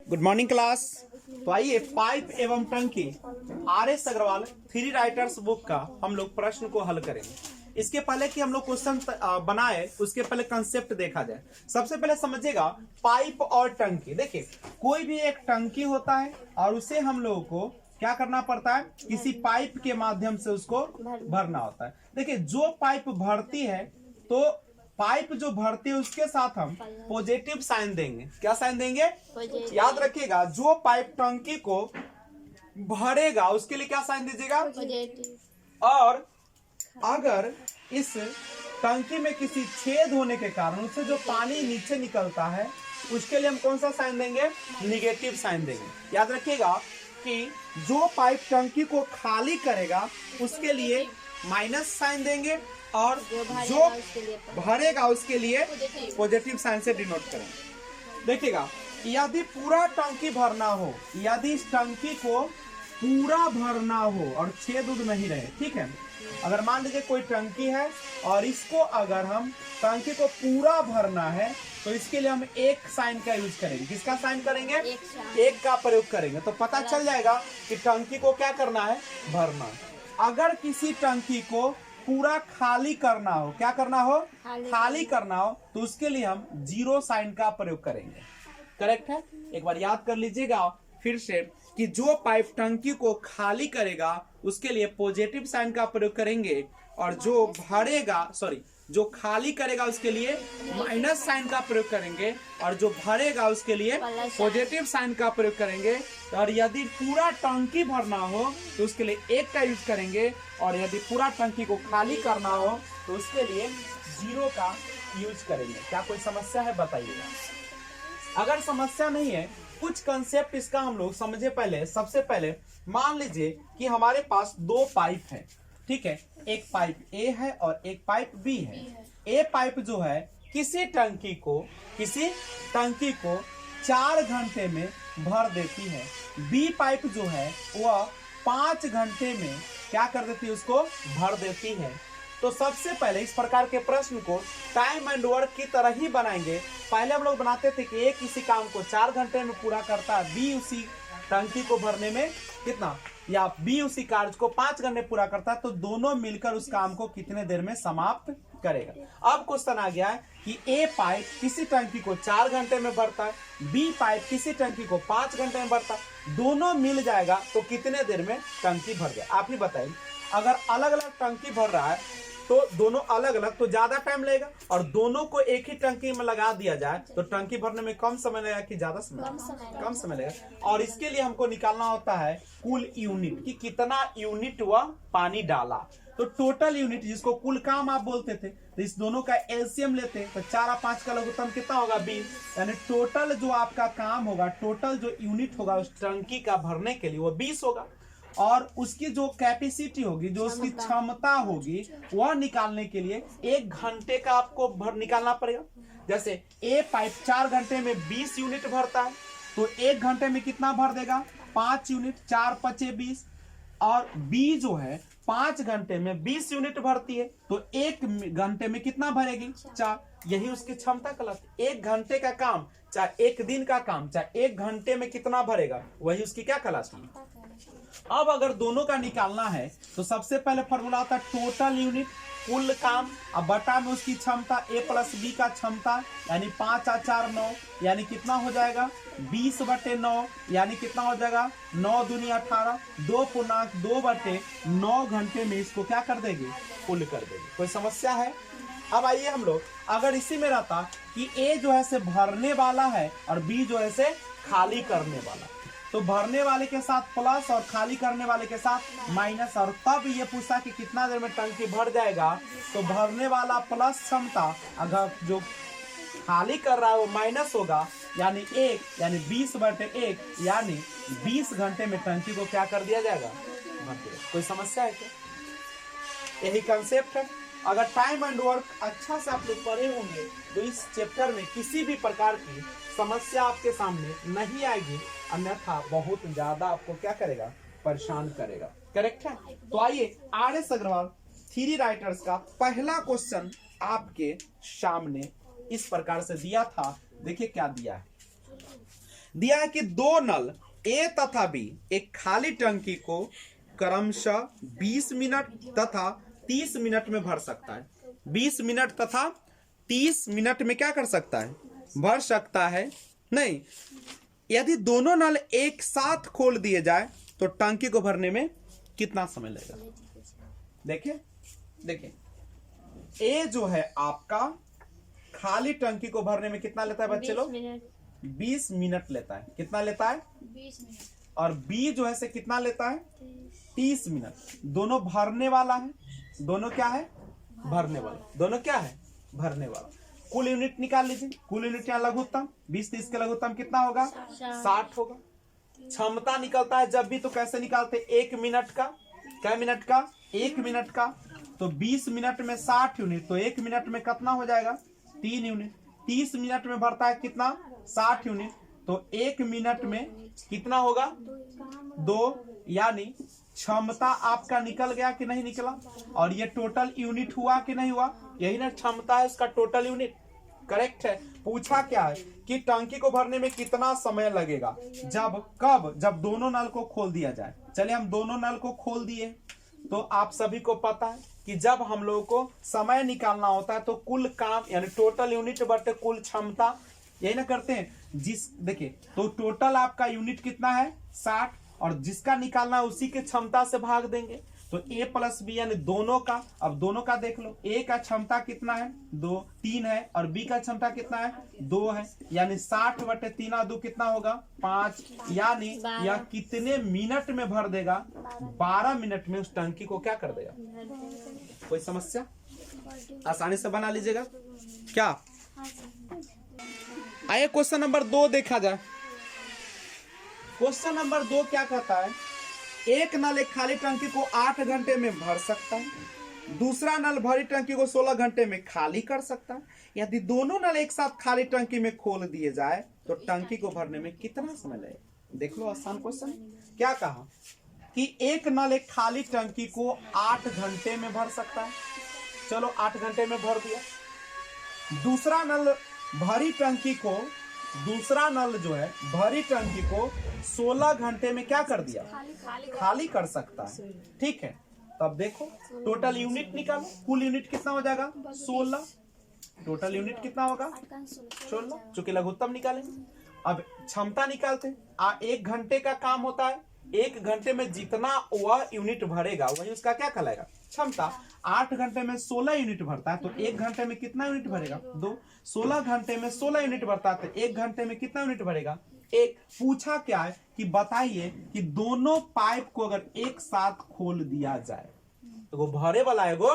Good morning class. तो आइए pipe एवं टंकी R S. Agarwal three writers book का हम लोग प्रश्न को हल करेंगे। इसके पहले कि हम लोग क्वेश्चन बनाए उसके पहले कंसेप्ट देखा जाए। सबसे पहले समझिएगा पाइप और टंकी। देखिए कोई भी एक टंकी होता है और उसे हम लोगों को क्या करना पड़ता है, किसी पाइप के माध्यम से उसको भरना होता है। देखिए जो पाइप भरती है तो पाइप जो भरती है उसके साथ हम पॉजिटिव साइन देंगे। क्या साइन देंगे? याद रखिएगा जो पाइप टंकी को भरेगा उसके लिए क्या साइन दीजिएगा? और अगर इस टंकी में किसी छेद होने के कारण उससे जो पानी नीचे निकलता है उसके लिए हम कौन सा साइन देंगे? निगेटिव साइन देंगे। याद रखिएगा कि जो पाइप टंकी को खाली करेगा उसके लिए माइनस साइन देंगे और जो भरेगा उसके लिए पॉजिटिव साइन से डिनोट करेंगे। देखिएगा यदि पूरा टंकी भरना हो, यदि इस टंकी को पूरा भरना हो और छेद उद नहीं रहे, ठीक है। अगर मान लीजिए कोई टंकी है और इसको अगर हम टंकी को पूरा भरना है तो इसके लिए हम एक साइन का यूज करेंगे। किसका साइन करेंगे? एक का प्रयोग करेंगे तो पता चल जाएगा कि टंकी को क्या करना है? भरना। अगर किसी टंकी को पूरा खाली करना हो, क्या करना हो? खाली करना हो तो उसके लिए हम जीरो साइन का प्रयोग करेंगे। करेक्ट है? एक बार याद कर लीजिएगा फिर से कि जो पाइप टंकी को खाली करेगा उसके लिए पॉजिटिव साइन का प्रयोग करेंगे और जो भरेगा जो खाली करेगा उसके लिए माइनस साइन का प्रयोग करेंगे और जो भरेगा उसके लिए पॉजिटिव साइन का प्रयोग करेंगे। और यदि पूरा टंकी भरना हो तो उसके लिए एक का यूज करेंगे और यदि पूरा टंकी को खाली करना हो तो उसके लिए जीरो का यूज करेंगे। क्या कोई समस्या है? बताइएगा। अगर समस्या नहीं है, कुछ कंसेप्ट इसका हम लोग समझे। पहले सबसे पहले मान लीजिए कि हमारे पास दो पाइप है, ठीक है। एक पाइप ए है और एक पाइप बी है। ए पाइप जो है किसी टंकी को 4 घंटे में भर देती है। बी पाइप जो है वह 5 घंटे में क्या कर देती है? उसको भर देती है। तो सबसे पहले इस प्रकार के प्रश्न को टाइम एंड वर्क की तरह ही बनाएंगे। पहले हम लोग बनाते थे कि ए किसी काम को 4 घंटे में पूरा करता है, बी उसी टंकी को भरने में कितना, या बी उसी कार्य को 5 घंटे पूरा करता है, तो दोनों मिलकर उस काम को कितने देर में समाप्त करेगा। अब क्वेश्चन आ गया है कि ए पाइप किसी टंकी को 4 घंटे में भरता है, बी पाइप किसी टंकी को 5 घंटे में भरता है, दोनों मिल जाएगा तो कितने देर में टंकी भर जाए? आप ही बताइए। अगर अलग अलग टंकी भर रहा है तो दोनों अलग अलग तो ज्यादा टाइम लगेगा और दोनों को एक ही टंकी में लगा दिया जाए तो टंकी भरने में कम समय लगेगा कि ज्यादा समय? कम समय लगेगा। और इसके लिए हमको निकालना होता है कुल यूनिट कि कितना यूनिट वह पानी डाला। तो टोटल यूनिट जिसको कुल काम आप बोलते थे, तो इस दोनों का एलसीएम लेते तो 4 और 5 का लघुत्तम कितना होगा? 20। यानी टोटल जो आपका काम होगा, टोटल जो यूनिट होगा उस टंकी का भरने के लिए वो 20 होगा। और उसकी जो कैपेसिटी होगी, जो उसकी क्षमता होगी, वह निकालने के लिए 1 घंटे का आपको निकालना पड़ेगा। जैसे ए पाइप 4 घंटे में 20 यूनिट भरता है तो 1 घंटे में कितना भर देगा? 5 यूनिट, 4 5 20। और बी जो है 5 घंटे में 20 यूनिट भरती है तो 1 घंटे में कितना भरेगी? 4। यही उसकी क्षमता कहलाती है। 1 घंटे का काम चाहे 1 दिन का काम चाहे 1 घंटे में कितना भरेगा, वही उसकी क्या कहलाती है। अब अगर दोनों का निकालना है तो सबसे पहले फॉर्मूला आता है टोटल यूनिट, कुल काम, अब बटा में उसकी क्षमता ए प्लस बी का क्षमता, यानी 5 और 4 9, यानी कितना हो जाएगा? 20/9, यानी कितना हो जाएगा? 9 दूनी 18, 2/2/9 घंटे में इसको क्या कर देगी? कुल कर देगी। कोई समस्या है? अब आइए हम लोग, अगर इसी में रहता कि ए जो है से भरने वाला है और बी जो है से खाली करने वाला, तो भरने वाले के साथ प्लस और खाली करने वाले के साथ माइनस, और तब ये पूछा कि कितना देर में टंकी भर जाएगा, तो भरने वाला प्लस क्षमता, अगर जो खाली कर रहा है वो माइनस होगा, यानी 1, यानी 20/1, यानी 20 घंटे में टंकी को क्या कर दिया जाएगा? भर दिया। कोई समस्या है क्या? यही कंसेप्ट है। अगर टाइम एंड वर्क अच्छा से आप लोग पढ़े होंगे तो इस चैप्टर में किसी भी प्रकार की समस्या आपके सामने नहीं आएगी, अन्यथा बहुत ज्यादा आपको क्या करेगा? परेशान करेगा। करेक्ट है? तो आइए आर.एस. अग्रवाल थ्री राइटर्स का पहला क्वेश्चन आपके सामने इस प्रकार से दिया था। देखिए क्या दिया है। दिया है कि दो नल ए तथा बी एक खाली टंकी को क्रमशः 20 मिनट तथा 30 मिनट में भर सकता है। 20 मिनट तथा 30 मिनट में क्या कर सकता है, भर सकता है। नहीं, यदि दोनों नल एक साथ खोल दिए जाए तो टंकी को भरने में कितना समय लगेगा? देखिए देखिए, ए जो है आपका खाली टंकी को भरने में कितना लेता है बच्चे लोग? 20 मिनट लेता है। कितना लेता है? 20 मिनट। और बी जो है से कितना लेता है? 30 मिनट। दोनों भरने वाला है, दोनों क्या है? भरने वाला। दोनों क्या है? भरने वाला। कुल यूनिट निकाल लीजिए। कुल यूनिट या लघुत्तम 20-30 के लघुत्तम कितना होगा? 60 होगा। क्षमता निकलता है जब भी तो कैसे निकालते? 1 मिनट का। क्या मिनट का? 1 मिनट का। तो 20 मिनट में 60 यूनिट, तो 1 मिनट में कितना हो जाएगा? 3 यूनिट। 30 मिनट में भरता है कितना? 60 यूनिट। तो 1 मिनट में कितना होगा? 2। यानी क्षमता आपका निकल गया कि नहीं निकला? और ये टोटल यूनिट हुआ कि नहीं हुआ? यही ना क्षमता है, इसका टोटल यूनिट। करेक्ट है। पूछा क्या है कि टंकी को भरने में कितना समय लगेगा? जब कब? जब दोनों नल को खोल दिया जाए। चलिए हम दोनों नल को खोल दिए, तो आप सभी को पता है कि जब हम लोगों को समय निकालना होता है तो कुल काम यानी टोटल यूनिट बटे कुल क्षमता, यही ना करते हैं। देखिए, तो टोटल आपका यूनिट कितना है? 60, और जिसका निकालना है उसी के क्षमता से भाग देंगे। तो ए प्लस बी यानी दोनों का। अब दोनों का देख लो, ए का क्षमता कितना है? 3 है, और बी का क्षमता कितना है? 2 है। यानी 60 बटे 3 2 कितना होगा? 5। यानी यह कितने मिनट में भर देगा? 12 मिनट में उस टंकी को क्या कर देगा? कोई समस्या? आसानी से बना लीजिएगा। क्या आइए क्वेश्चन नंबर 2 देखा जाए। क्वेश्चन नंबर 2 क्या कहता है? एक नल एक खाली टंकी को 8 घंटे में भर सकता है। दूसरा नल भरी टंकी को 16 घंटे में खाली कर सकता है। यदि दोनों नल एक साथ खाली टंकी में खोल दिए जाए तो टंकी को भरने में कितना समय लगेगा? देख लो, आसान क्वेश्चन। क्या कहा कि एक नल एक खाली टंकी को 8 घंटे में भर सकता है। चलो 8 घंटे में भर दिया। दूसरा नल भरी टंकी को, दूसरा नल जो है भरी टंकी को 16 घंटे में क्या कर दिया? खाली कर सकता है। ठीक है, तब देखो टोटल यूनिट निकालो। कुल यूनिट कितना हो जाएगा? 16। टोटल यूनिट कितना होगा? 16। चूंकि लघुत्तम निकालेंगे। अब क्षमता निकालते हैं। 1 घंटे का काम होता है। 1 घंटे में जितना वह यूनिट भरेगा वही उसका क्या कहलाएगा? क्षमता। 8 घंटे में 16 यूनिट भरता है, तो 1 घंटे में कितना यूनिट भरेगा? 2। 16 घंटे में 16 यूनिट भरता है, तो 1 घंटे में कितना यूनिट भरेगा? 1। पूछा क्या है कि बताइए कि दोनों पाइप को अगर एक साथ खोल दिया जाए तो वो भरे वाला है, वो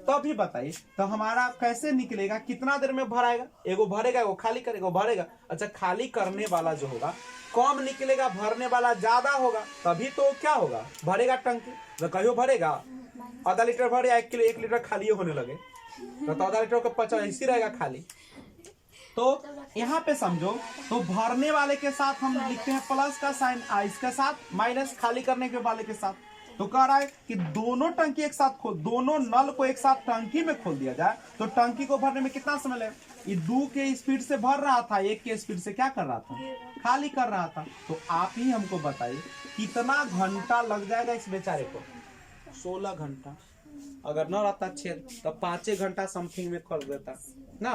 तभी बताइए तो हमारा कैसे निकलेगा? कितना देर में भराएगा? एगो भरेगा, एगो खाली करेगा, भरेगा। अच्छा, खाली करने वाला जो होगा कम निकलेगा, भरने वाला ज्यादा होगा, तभी तो क्या होगा? भरेगा टंकी। तो कहियो भरेगा आधा लीटर भरे, 1 किलो 1 लीटर खाली होने लगे तो आधा लीटर का 50 ऐसी रहेगा खाली। तो यहाँ पे समझो, तो भरने वाले के साथ हम लिखते हैं प्लस का साइन, इसके साथ माइनस खाली करने के वाले के साथ। तो कह रहा है कि दोनों टंकी एक साथ खोल, दोनों नल को एक साथ टंकी में खोल दिया जाए तो टंकी को भरने में कितना समय लगेगा? ये 2 के स्पीड से भर रहा था, 1 के स्पीड से क्या कर रहा था? खाली कर रहा था। तो आप ही हमको बताइए कितना घंटा लग जाएगा इस बेचारे को? 16 घंटा। अगर न रहता छेद तो 5 घंटा समथिंग में कर देता ना,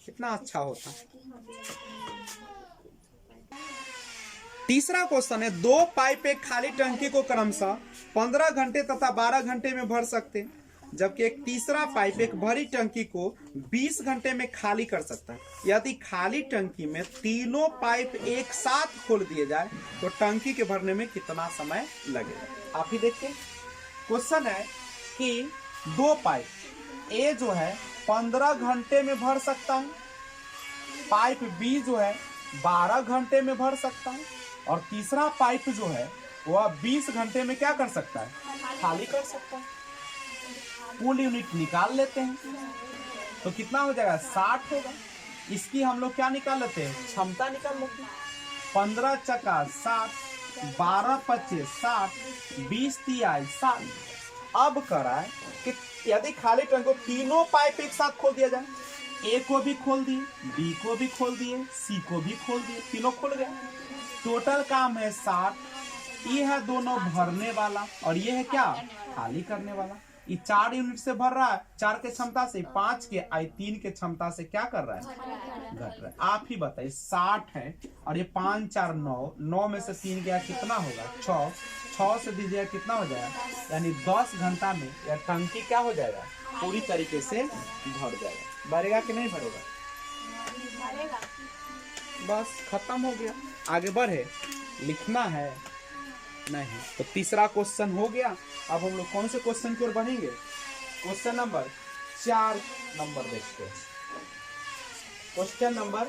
कितना अच्छा होता। तीसरा क्वेश्चन है, 2 पाइप एक खाली टंकी को क्रमशः 15 घंटे तथा 12 घंटे में भर सकते हैं, जबकि एक तीसरा पाइप एक भरी टंकी को 20 घंटे में खाली कर सकता है। यदि खाली टंकी में तीनों पाइप एक साथ खोल दिए जाए तो टंकी के भरने में कितना समय लगेगा? आप ही देखिए, क्वेश्चन है कि 2 पाइप ए जो है 15 घंटे में भर सकता है, पाइप बी जो है 12 घंटे में भर सकता है, और तीसरा पाइप जो है वह 20 घंटे में क्या कर सकता है? खाली कर सकता है। कुल यूनिट निकाल लेते हैं तो कितना हो जाएगा? 60 होगा। इसकी हम लोग क्या निकाल लेते हैं? क्षमता निकाल लेते हैं। 15 चक्का 60, 12 25 60, 20 तिहाई 60। अब करा है कि यदि खाली टंकी को तीनों पाइप एक साथ खोल दिया जाए ए को भी खोल दिए, बी को भी खोल दिए, सी को भी खोल दिए, तीनों खुल गए। टोटल काम है 60। ये है दोनों भरने वाला और ये है क्या, खाली करने वाला। ये 4 यूनिट से भर रहा है, 4 के क्षमता से, 5 के 3 के क्षमता से क्या कर रहा है, घट रहा है। आप ही बताइए 60 है और ये 5 4 9, 9 में से 3 गया कितना होगा, 6, 6 से दीजिएगा कितना हो जाएगा, यानी 10 घंटा में यह टंकी क्या हो जाएगा, पूरी तरीके से भर जाएगा। भरेगा कि नहीं भरेगा, बस खत्म हो गया। आगे बढ़े, लिखना है नहीं। तो तीसरा क्वेश्चन हो गया। अब हम लोग कौन से क्वेश्चन की ओर बढ़ेंगे, क्वेश्चन नंबर 4 नंबर देखते हैं। क्वेश्चन नंबर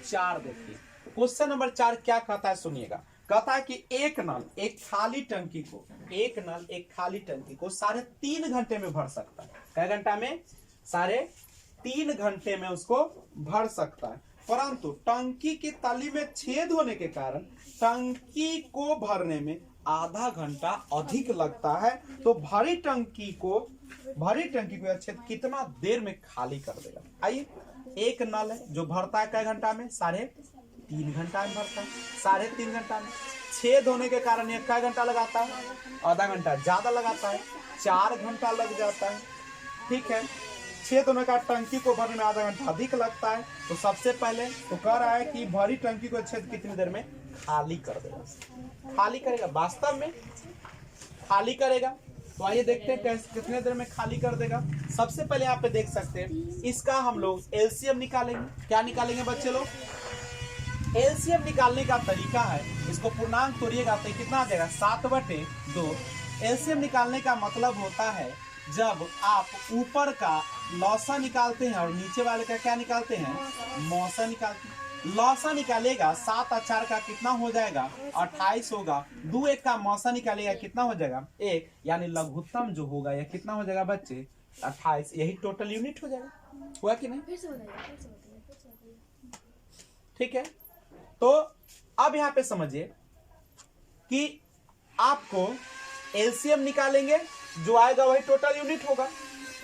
4 देखिए। क्वेश्चन नंबर 4 क्या कहता है सुनिएगा। कहता है कि एक नल एक खाली टंकी को 3.5 घंटे में भर सकता है। कै घंटा में, 3.5 घंटे में उसको भर सकता है। परंतु टंकी की तली में छेद होने के कारण टंकी को भरने में आधा घंटा अधिक लगता है। तो भरी टंकी को छेद कितना देर में खाली कर देगा। आइए, एक नल है जो भरता है कै घंटा में, 3.5 घंटा में भरता है। 3.5 घंटा में छेद होने के कारण ये कै घंटा लगाता है, आधा घंटा ज्यादा लगाता है, 4 घंटा लग जाता है। ठीक है, छेद होने का टंकी को भरने में आधा घंटा अधिक लगता है। तो सबसे पहले तो कह रहा है कि भरी टंकी को छेद कितनी देर में खाली कर देगा। खाली करेगा, वास्तव में खाली करेगा। तो आइए देखते हैं कैसे, कितने देर में खाली कर देगा। सबसे पहले यहाँ पे देख सकते हैं, इसका हम लोग एलसीएम निकालेंगे। क्या निकालेंगे बच्चे लोग, एलसीएम निकालने का तरीका है, इसको पूर्णांक तोड़िएगा तो कितना आ जाएगा, 7/2। एलसीएम निकालने का मतलब होता है जब आप ऊपर का लौसा निकालते हैं और नीचे वाले का क्या निकालते हैं, मौसा निकालते हैं। लौसा निकालेगा 7 और 4 का कितना हो जाएगा, 28 होगा। 2 1 का मौसा निकालेगा कितना हो जाएगा, 1, यानी लघुत्तम जो होगा यह कितना हो जाएगा बच्चे, 28। यही टोटल यूनिट हो जाएगा। हुआ कि नहीं, ठीक है। तो अब यहाँ पे समझिए कि आपको एलसीएम निकालेंगे, जो आएगा वही टोटल यूनिट होगा।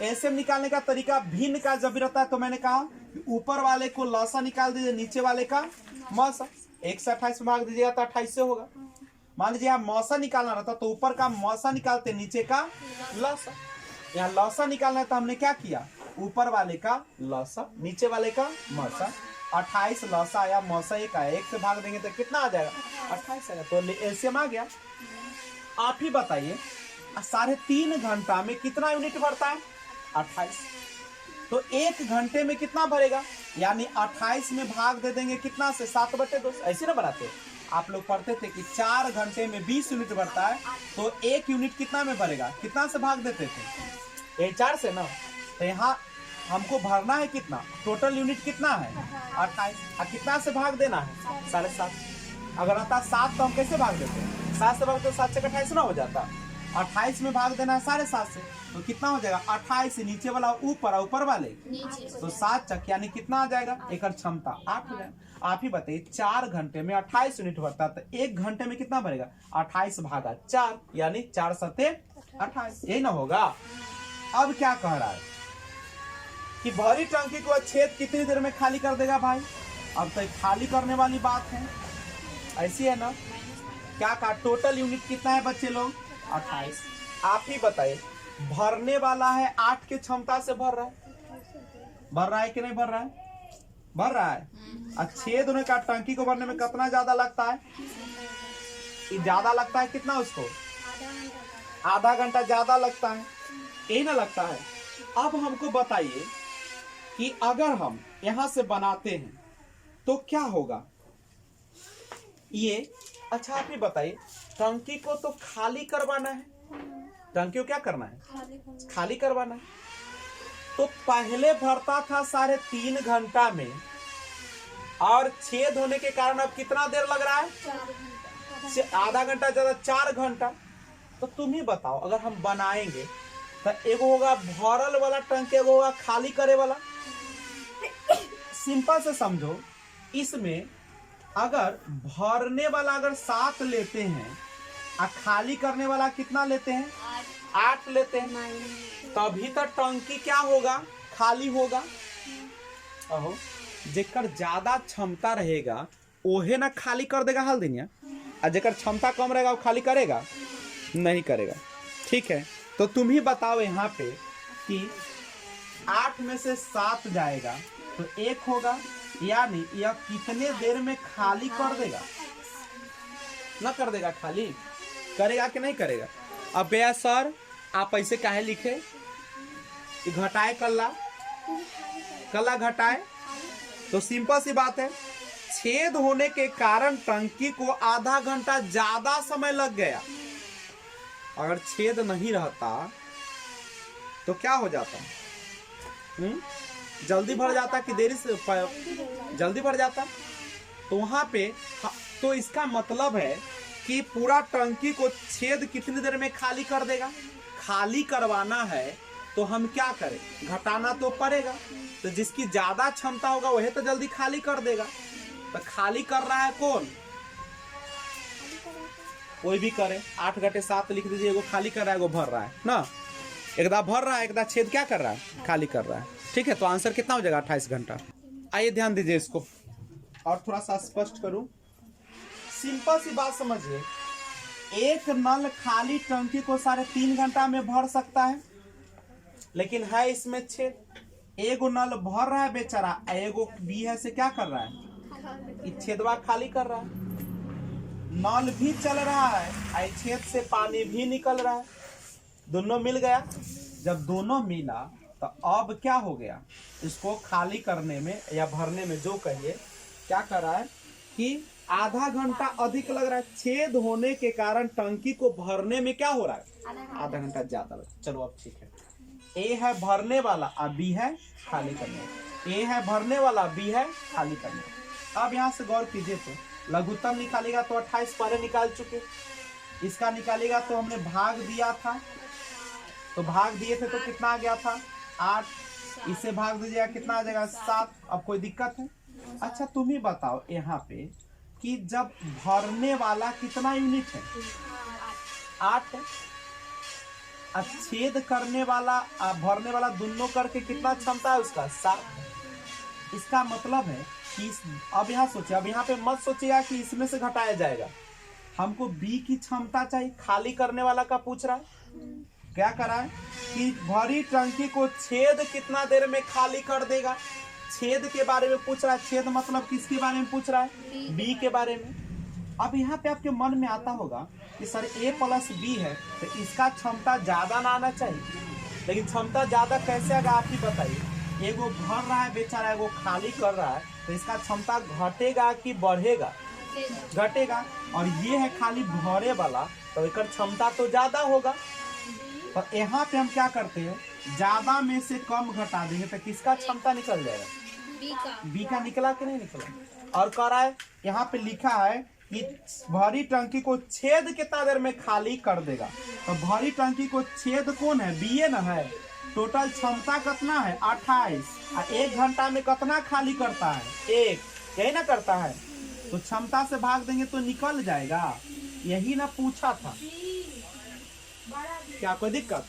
एलसीएम निकालने का तरीका भिन्न का जब रहता है तो मैंने कहा ऊपर वाले को लौसा निकाल दीजिए, नीचे वाले का मौसा। 1 से 28 में भाग दीजिएगा तो 28 से होगा। मान लीजिए यहाँ मौसा निकालना रहता तो ऊपर का मौसा निकालते, नीचे का लौसा। यहाँ लौसा निकालना है तो हमने क्या किया, ऊपर वाले का लौसा, नीचे वाले का मौसा। 28 लौसा आया, मौसा 1 आया, 1 से भाग देंगे तो कितना आ जाएगा, 28 आएगा। तो एलसीएम आ गया। आप ही बताइए 3.5 घंटा में कितना यूनिट भरता है, 28। तो 1 घंटे में कितना भरेगा, यानी 28 में भाग दे देंगे कितना से, 7/2। ऐसे ना बनाते, आप लोग पढ़ते थे कि 4 घंटे में 20 यूनिट भरता है। तो 1 यूनिट कितना में भरेगा, कितना से भाग देते थे, 4 से ना। तो यहाँ हमको भरना है कितना, टोटल यूनिट कितना है, 28। और कितना से भाग देना है, 7.5। अगर आता 7 तो हम कैसे भाग देते, 7 से भाग तो 7 से 28 ना हो जाता। 28 में भाग देना है 7.5 से, तो कितना हो जाएगा, 28 से नीचे वाला ऊपर, ऊपर वाले तो 7 चक, यानी कितना आ जाएगा, एक क्षमता 8 हो जाएगा। आप ही बताइए 4 घंटे में 28 यूनिट भरता है, तो 1 घंटे में कितना भरेगा, 28 भागा 4, यानी 4 सते 28। यही ना होगा। अब क्या कह रहा है कि भरी टंकी को छेद कितनी देर में खाली कर देगा भाई। अब तो खाली करने वाली बात है, ऐसी है ना। क्या कहा, टोटल यूनिट कितना है बच्चे लोग, 28। आप ही बताइए भरने वाला है 8 के क्षमता से भर रहा है कि नहीं भर रहा है, भर रहा है। और छेद होने का टंकी को भरने में कितना ज्यादा लगता है, ज्यादा लगता है कितना, उसको आधा घंटा ज्यादा लगता है, यही ना लगता है। अब हमको बताइए कि अगर हम यहां से बनाते हैं तो क्या होगा ये। अच्छा आप ही बताइए, टंकी को तो खाली करवाना है, टंकी को क्या करना है, खाली करवाना है। तो पहले भरता था 3.5 घंटा में, और छेद होने के कारण अब कितना देर लग रहा है, आधा घंटा ज्यादा 4 घंटा। तो तुम ही बताओ, अगर हम बनाएंगे तो एगो होगा भरल वाला टंकी, एगो होगा खाली करे वाला। सिंपल से समझो, इसमें अगर भरने वाला अगर 7 लेते हैं और खाली करने वाला कितना लेते हैं, 8 लेते हैं, तभी तो टंकी क्या होगा, खाली होगा। अहो जेकर ज्यादा क्षमता रहेगा ओहे ना खाली कर देगा हल दिन, और जेकर क्षमता कम रहेगा वो खाली करेगा नहीं करेगा। ठीक है, तो तुम ही बताओ यहाँ पे कि 8 में से 7 जाएगा तो 1 होगा, यानी यह कितने देर में खाली कर देगा? ना कर देगा, खाली करेगा कि नहीं करेगा? अब भैया सर आप ऐसे काहे लिखे कि घटाए कल्ला कल्ला घटाए? तो सिंपल सी बात है, छेद होने के कारण टंकी को आधा घंटा ज्यादा समय लग गया। अगर छेद नहीं रहता तो क्या हो जाता? जल्दी भर जाता कि देरी से? जल्दी भर जाता। तो वहां पे तो इसका मतलब है कि पूरा टंकी को छेद कितनी देर में खाली कर देगा? खाली करवाना है तो हम क्या करें? घटाना तो पड़ेगा। तो जिसकी ज्यादा क्षमता होगा वह तो जल्दी खाली कर देगा। तो खाली कर रहा है कौन? कोई भी करे, 8 घटे 7 लिख दीजिए, एगो खाली कर रहा है एगो भर रहा है ना। एकदा भर रहा है, एकदा छेद क्या कर रहा है? खाली कर रहा है। ठीक है, तो आंसर कितना हो जाएगा? 28 घंटा। आइए ध्यान दीजिए इसको और थोड़ा सा स्पष्ट करूं। सिंपल सी बात समझिए, एक नल खाली टंकी को 3.5 घंटा में भर सकता है, लेकिन है इसमें छेद। एगो नल भर रहा है बेचारा, एगो बी है से क्या कर रहा है? छेदवा खाली कर रहा है। नल भी चल रहा है, छेद से पानी भी निकल रहा है, दोनों मिल गया। जब दोनों मिला तो अब क्या हो गया? इसको खाली करने में या भरने में जो कहिए, क्या कर रहा है कि आधा घंटा अधिक लग रहा है। छेद होने के कारण टंकी को भरने में क्या हो रहा है? आधा घंटा ज्यादा लग। चलो अब ठीक है, ए है भरने वाला और बी है खाली करने। ए है भरने वाला, बी है खाली करने। अब यहाँ से गौर कीजिए, तो लघुत्तम निकालेगा तो 28 पहले निकाल चुके। इसका निकालेगा तो हमने भाग दिया था, तो भाग दिए थे तो कितना आ गया था? 8। इससे भाग दीजिएगा कितना आ जाएगा? 7। अब कोई दिक्कत है? अच्छा तुम ही बताओ यहाँ पे कि जब भरने वाला कितना यूनिट है? 8 है। अब छेद करने वाला भरने वाला दोनों करके कितना क्षमता है उसका? 7। इसका मतलब है कि अब यहाँ सोचिए, अब यहाँ पे मत सोचिएगा कि इसमें से घटाया जाएगा। हमको बी की क्षमता चाहिए। खाली करने वाला का पूछ रहा है, क्या करा है कि भरी टंकी को छेद कितना देर में खाली कर देगा? छेद के बारे में पूछ रहा है। छेद मतलब किसके बारे में पूछ रहा है? बी के बारे में। अब यहाँ पे आपके मन में आता होगा कि सर ए प्लस बी है तो इसका क्षमता ज्यादा ना आना चाहिए, लेकिन क्षमता ज्यादा कैसे आएगा आप ही बताइए। एगो भर रहा है बेचारा, एगो खाली कर रहा है, तो इसका क्षमता घटेगा कि बढ़ेगा? घटेगा। और ये है खाली भरे वाला, तो इसका क्षमता तो ज्यादा होगा। तो यहाँ पे हम क्या करते हैं, ज्यादा में से कम घटा देंगे तो किसका क्षमता निकल जाएगा? बी का निकला कि नहीं निकला? और कह रहा है यहाँ पे लिखा है कि भरी टंकी को छेद कितना देर में खाली कर देगा। तो भरी टंकी को छेद कौन है? बी ए ना है। टोटल क्षमता कितना है? 28। और 1 घंटा में कितना खाली करता है? 1। यही ना करता है, तो क्षमता से भाग देंगे तो निकल जाएगा। यही ना पूछा था, क्या कोई दिक्कत?